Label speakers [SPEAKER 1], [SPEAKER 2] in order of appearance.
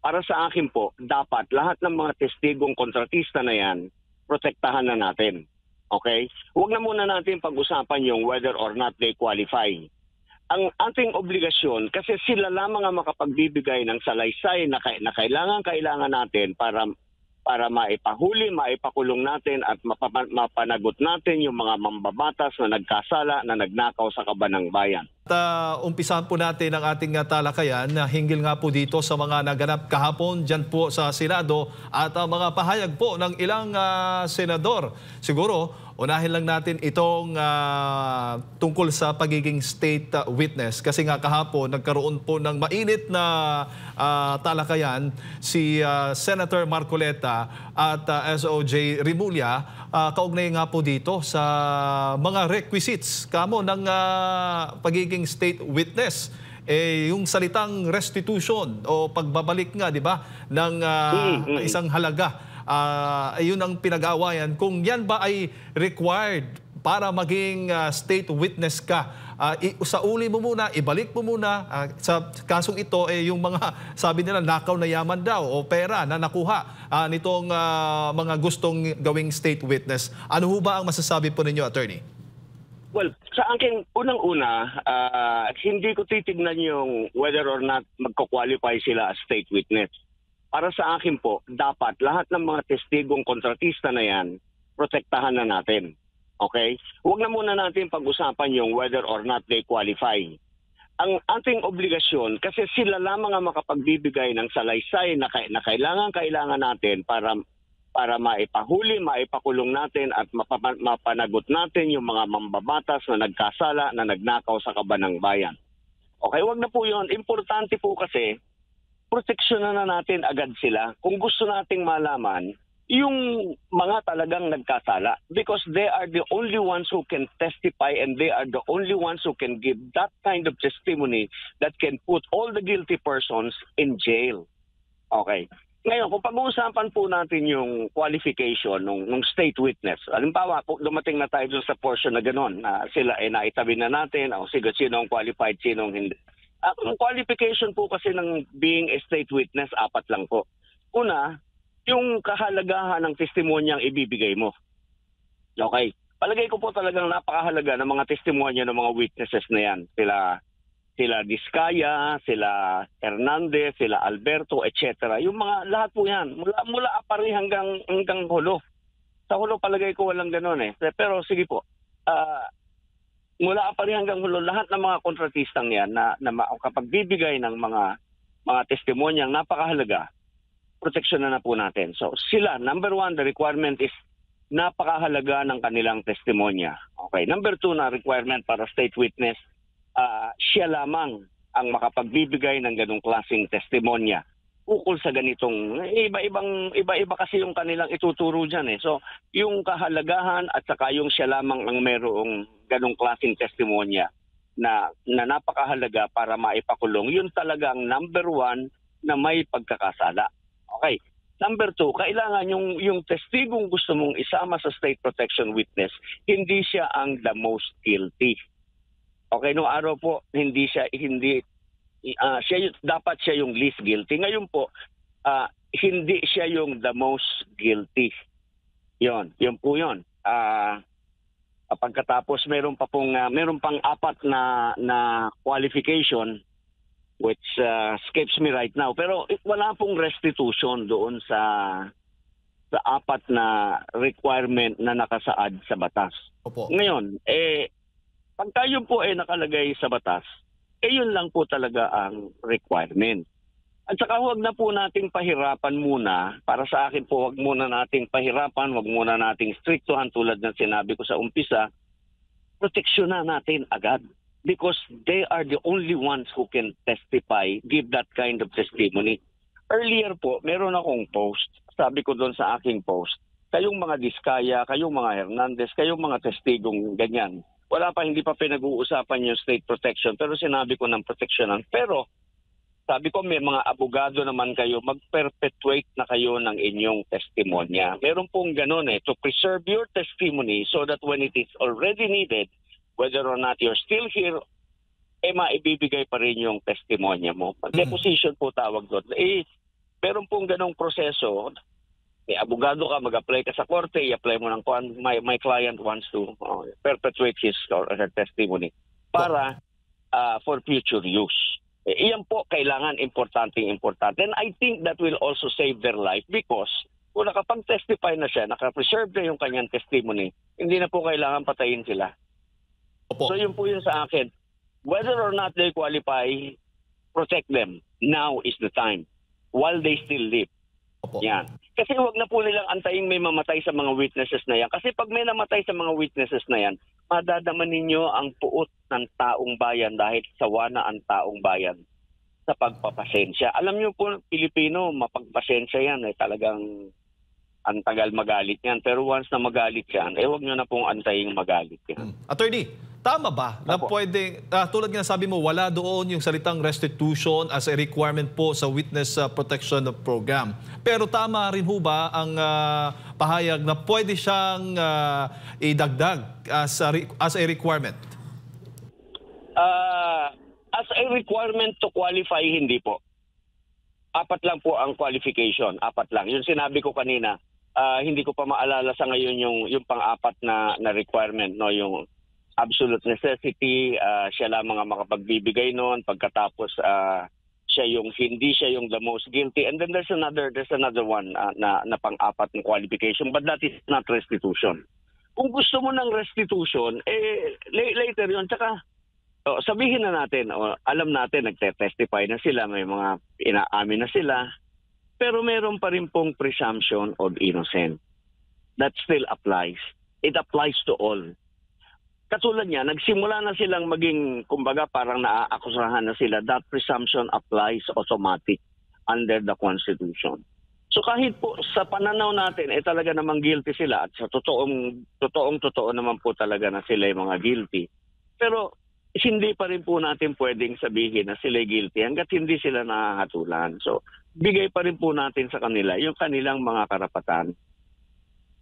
[SPEAKER 1] para sa akin po, dapat lahat ng mga testigong kontratista na yan, protektahan na natin. Okay? Huwag na muna natin pag-usapan yung whether or not they qualify. Ang ating obligasyon, kasi sila lamang ang makapagbibigay ng salaysay na kailangan natin para maipahuli, maipakulong natin at mapanagot natin yung mga mambabatas na nagkasala, na nagnakaw sa kaban ng bayan.
[SPEAKER 2] Umpisahan po natin ang ating talakayan na hinggil nga po dito sa mga naganap kahapon dyan po sa Senado at mga pahayag po ng ilang senador. Siguro, unahin lang natin itong tungkol sa pagiging state witness. Kasi nga kahapon, nagkaroon po ng mainit na talakayan si Senator Marcoleta at SOJ Rimulya. Kaugnay nga po dito sa mga requisites kamo ng pagiging state witness. Yung salitang restitution o pagbabalik nga, di ba, ng isang halaga. Yun ang pinag-aawayan. Kung yan ba ay required para maging state witness ka, sa uli mo muna, ibalik mo muna. Sa kasong ito, yung mga sabi nila nakaw na yaman daw o pera na nakuha nitong mga gustong gawing state witness. Ano ho ba ang masasabi po ninyo, Attorney?
[SPEAKER 1] Well, sa akin, unang-una, hindi ko titignan yung whether or not magko-qualify sila as state witness. Para sa akin po, dapat lahat ng mga testigong kontratista na yan, protektahan na natin. Okay? Huwag na muna natin pag-usapan yung whether or not they qualify. Ang ating obligasyon, kasi sila lamang ang makapagbibigay ng salaysay na kailangan natin para maipahuli, maipakulong natin at mapanagot natin yung mga mambabatas na nagkasala, na nagnakaw sa kaban ng bayan. Okay, wag na po yun. Importante po kasi, proteksyonan na natin agad sila kung gusto nating malaman yung mga talagang nagkasala, because they are the only ones who can testify and they are the only ones who can give that kind of testimony that can put all the guilty persons in jail. Okay. Ngayon, kung pag-uusapan po natin yung qualification ng state witness, halimbawa, dumating na tayo dun sa portion na gano'n, na sila ay naitabi na natin, o sige, sino ang qualified, sino ang hindi. Ang qualification po kasi ng being a state witness, 4 lang po. Una, yung kahalagahan ng testimonyang ibibigay mo. Okay. Palagay ko po talagang napakahalaga ng mga testimonya ng mga witnesses na yan. Sila Diskaya, sila Hernandez, sila Alberto, etc. Yung mga lahat po yan. Mula apari hanggang hulo. Sa hulo palagay ko walang gano'n eh. Pero sige po. Mula apari hanggang hulo, lahat ng mga kontratistang yan na kapag bibigay ng mga testimonyang napakahalaga, proteksyon na po natin. So sila, number 1, the requirement is napakahalaga ng kanilang testimonya. Okay. Number 2 na requirement para state witness, siya lamang ang makapagbibigay ng ganong klaseng testimonya ukol sa ganitong, iba-iba kasi yung kanilang ituturo dyan eh. So yung kahalagahan at saka yung siya lamang ang merong ganong klaseng testimonya na napakahalaga para maipakulong, yun talagang number 1 na may pagkakasala. Okay. Number 2, kailangan yung testigong gusto mong isama sa state protection witness, hindi siya ang the most guilty. Okay, noong araw po, dapat siya yung least guilty. Ngayon po, hindi siya yung the most guilty. Yun po yun. Pagkatapos meron pang 4 na qualification, which escapes me right now. Pero wala pong restitution doon sa 4 na requirement na nakasaad sa batas.
[SPEAKER 2] Opo.
[SPEAKER 1] Ngayon, pagka yun po nakalagay sa batas, yun lang po talaga ang requirement. At saka huwag na po nating pahirapan muna. Para sa akin po, huwag muna nating pahirapan, huwag muna nating strictohan tulad ng sinabi ko sa umpisa. Proteksyonan natin agad. Because they are the only ones who can testify, give that kind of testimony. Earlier po, meron akong post. Sabi ko doon sa aking post, kayong mga Diskaya, kayong mga Hernandez, kayong mga testigong ganyan. Hindi pa pinag-uusapan yung state protection, pero sinabi ko ng proteksyonan. Pero sabi ko may mga abogado naman kayo, mag-perpetuate na kayo ng inyong testimonya. Meron pong ganun to preserve your testimony so that when it is already needed, whether or not you're still here, maibibigay pa rin yung testimonya mo. Deposition po tawag doon. meron pong ganong proseso, may abogado ka, mag-apply ka sa korte, i-apply mo ng my client wants to perpetuate his or her testimony para for future use. Iyan po kailangan importante. And I think that will also save their life because kung nakapag-testify na siya, nakapreserve na yung kanyang testimony, hindi na po kailangan patayin sila.
[SPEAKER 2] Opo.
[SPEAKER 1] So yun po yun sa akin. Whether or not they qualify, protect them. Now is the time. While they still live.
[SPEAKER 2] Opo.
[SPEAKER 1] Yan. Kasi huwag na po nilang antayin may mamatay sa mga witnesses na yan. Kasi pag may namatay sa mga witnesses na yan, madadaman ninyo ang puot ng taong bayan dahil sawa na ang taong bayan sa pagpapasensya. Alam niyo po, Pilipino, mapagpasensya yan. Talagang ang tagal magalit yan. Pero once na magalit yan, huwag nyo na pong antayin magalit yan.
[SPEAKER 2] Attorney, tama ba na pwedeng, tulad nga sabi mo, wala doon yung salitang restitution as a requirement po sa Witness Protection Program. Pero tama rin ho ba ang pahayag na pwede siyang idagdag as a requirement?
[SPEAKER 1] As a requirement to qualify, hindi po. 4 lang po ang qualification. 4 lang. Yung sinabi ko kanina, hindi ko pa maalala sa ngayon yung pang-4 na requirement, no, yung absolute necessity, siya lamang ang makapagbibigay noon, pagkatapos hindi siya yung the most guilty. And then there's another one na pang-4 na qualification, but that is not restitution. Kung gusto mo ng restitution, later yun. Tsaka sabihin na natin, alam natin, nagte-testify na sila, may mga inaamin na sila, pero meron pa rin pong presumption of innocence. That still applies. It applies to all. Katulad niya, nagsimula na silang maging, kumbaga parang naaakusahan na sila, that presumption applies automatic under the Constitution. So kahit po sa pananaw natin, talaga namang guilty sila at sa totoong naman po talaga na sila yung mga guilty. Pero hindi pa rin po natin pwedeng sabihin na sila guilty hanggat hindi sila nakahatulan. So bigay pa rin po natin sa kanila yung kanilang mga karapatan